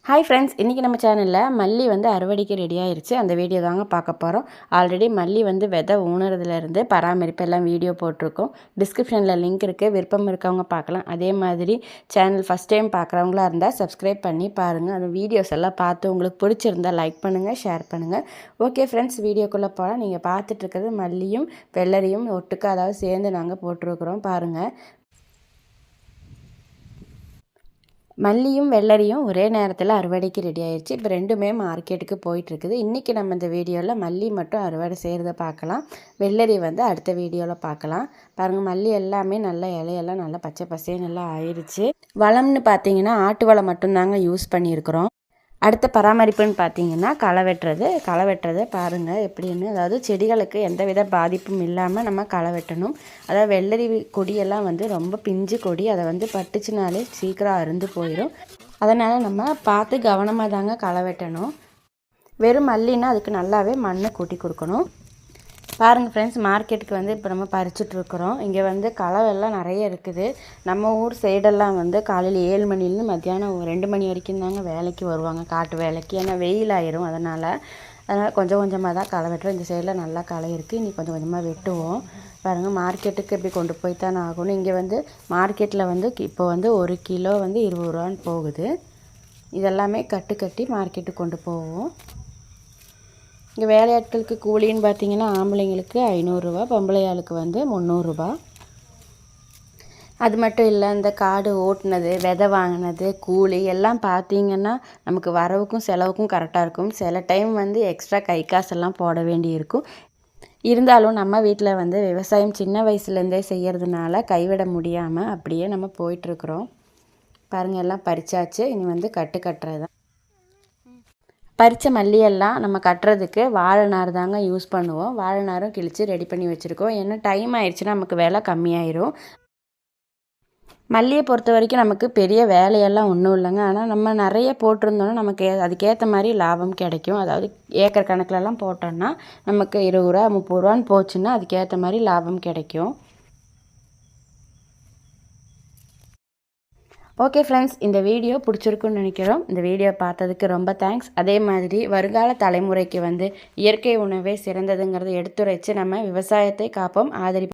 Hi friends, இன்றைக்கி நம்ம சேனலில் மல்லி வந்து அறுவடைக்கு ரெடி ஆயிடுச்சு. அந்த வீடியோ தாங்க பார்க்க போகிறோம். ஆல்ரெடி மல்லி வந்து விதை ஊனுறதுலேருந்து பராமரிப்பு எல்லாம் வீடியோ போட்டிருக்கோம். டிஸ்கிரிப்ஷனில் லிங்க் இருக்குது, விருப்பம் இருக்கவங்க பார்க்கலாம். அதே மாதிரி சேனல் ஃபஸ்ட் டைம் பார்க்குறவங்களா இருந்தால் சப்ஸ்கிரைப் பண்ணி பாருங்கள். அந்த வீடியோஸ் எல்லாம் பார்த்து உங்களுக்கு பிடிச்சிருந்தால் லைக் பண்ணுங்கள், ஷேர் பண்ணுங்கள். ஓகே ஃப்ரெண்ட்ஸ், வீடியோக்குள்ளே போகலாம். நீங்கள் பார்த்துட்ருக்கிறது மல்லியும் வெள்ளரியும் ஒட்டுக்கு, அதாவது சேர்ந்து நாங்கள் போட்டிருக்கிறோம் பாருங்கள். மல்லியும் வெள்ளரியும் ஒரே நேரத்தில் அறுவடைக்கு ரெடி ஆயிடுச்சு. இப்போ ரெண்டுமே மார்க்கெட்டுக்கு போயிட்டுருக்குது. இன்றைக்கி நம்ம இந்த வீடியோவில் மல்லி மட்டும் அறுவடை செய்கிறத பார்க்கலாம். வெள்ளரி வந்து அடுத்த வீடியோவில் பார்க்கலாம். பாருங்கள், மல்லி எல்லாமே நல்லா இலையெல்லாம் நல்லா பச்சை பசேன்னு எல்லாம் ஆயிடுச்சு. வளம்னு பார்த்தீங்கன்னா ஆட்டு வளம் மட்டும்தாங்க யூஸ் பண்ணியிருக்கிறோம். அடுத்த பராமரிப்புன்னு பார்த்தீங்கன்னா களை வெட்டுறது பாருங்கள் எப்படின்னு. அதாவது செடிகளுக்கு எந்தவித பாதிப்பும் இல்லாமல் நம்ம களை வெட்டணும். அதாவது வெள்ளரி கொடியெல்லாம் வந்து ரொம்ப பிஞ்சு கொடி, அதை வந்து பட்டுச்சுனாலே சீக்கிரம் அறுந்து போயிடும். அதனால் நம்ம பார்த்து கவனமாக தாங்க களை வெட்டணும். வெறும் மல்லின்னா அதுக்கு நல்லாவே மண்ணை கூட்டி கொடுக்கணும். பாருங்கள் ஃப்ரெண்ட்ஸ், மார்க்கெட்டுக்கு வந்து இப்போ நம்ம பறிச்சுட்ருக்குறோம். இங்கே வந்து களவெல்லாம் நிறைய இருக்குது. நம்ம ஊர் சைடெல்லாம் வந்து காலையில் 7 மணிலேருந்து மத்தியானம் 2 மணி வரைக்கும் தாங்க வேலைக்கு வருவாங்க, காட்டு வேலைக்கு. ஏன்னா வெயில் ஆயிரும். அதனால் கொஞ்சம் கொஞ்சமாக தான் களை வெட்டுறோம். இந்த சைடில் நல்லா களை இருக்குது, இனி கொஞ்சம் கொஞ்சமாக வெட்டுவோம். பாருங்கள், மார்க்கெட்டுக்கு இப்படி கொண்டு போய் தானே ஆகணும். இங்கே வந்து மார்க்கெட்டில் வந்து இப்போ வந்து 1 கிலோ வந்து 20 ரூபான்னு போகுது. இதெல்லாமே கட்டி மார்க்கெட்டுக்கு கொண்டு போவோம். இங்கே வேலையாட்களுக்கு கூலின்னு பார்த்தீங்கன்னா ஆம்பளைங்களுக்கு 500 ரூபா, பொம்பளை ஆளுக்கு வந்து 300 ரூபா. அது மட்டும் இல்லை, இந்த காடு ஓட்டுனது, விதை வாங்கினது, கூலி எல்லாம் பார்த்தீங்கன்னா நமக்கு வரவுக்கும் செலவுக்கும் கரெக்டாக இருக்கும். சில டைம் வந்து எக்ஸ்ட்ரா கை காசெல்லாம் போட வேண்டி இருக்கும். இருந்தாலும் நம்ம வீட்டில் வந்து விவசாயம் சின்ன வயசுலேருந்தே செய்கிறதுனால கைவிட முடியாமல் அப்படியே நம்ம போயிட்டுருக்குறோம். பாருங்கள், எல்லாம் பறிச்சாச்சு. இனி வந்து கட்டுறது தான். பறித்த மல்லியெல்லாம் நம்ம கட்டுறதுக்கு வாழை நார் தாங்க யூஸ் பண்ணுவோம். வாழை நாரும் கிழித்து ரெடி பண்ணி வச்சுருக்கோம். ஏன்னா டைம் ஆயிடுச்சுன்னா நமக்கு வேலை கம்மியாயிரும். மல்லியை பொறுத்த வரைக்கும் நமக்கு பெரிய வேலையெல்லாம் ஒன்றும் இல்லைங்க. ஆனால் நம்ம நிறைய போட்டிருந்தோன்னா நமக்கு அதுக்கேற்ற மாதிரி லாபம் கிடைக்கும். அதாவது ஏக்கர் கணக்கிலலாம் போட்டோன்னா நமக்கு 20 ரூபா 30 ரூபான்னு போச்சுன்னா அதுக்கேற்ற மாதிரி லாபம் கிடைக்கும். ஓகே ஃப்ரெண்ட்ஸ், இந்த வீடியோ பிடிச்சிருக்குன்னு நினைக்கிறோம். இந்த வீடியோ பார்த்ததுக்கு ரொம்ப தேங்க்ஸ். அதே மாதிரி வருங்கால தலைமுறைக்கு வந்து இயற்கை உணவே சிறந்ததுங்கிறத எடுத்துரைச்சு நம்ம விவசாயத்தை காப்போம், ஆதரிப்போம்.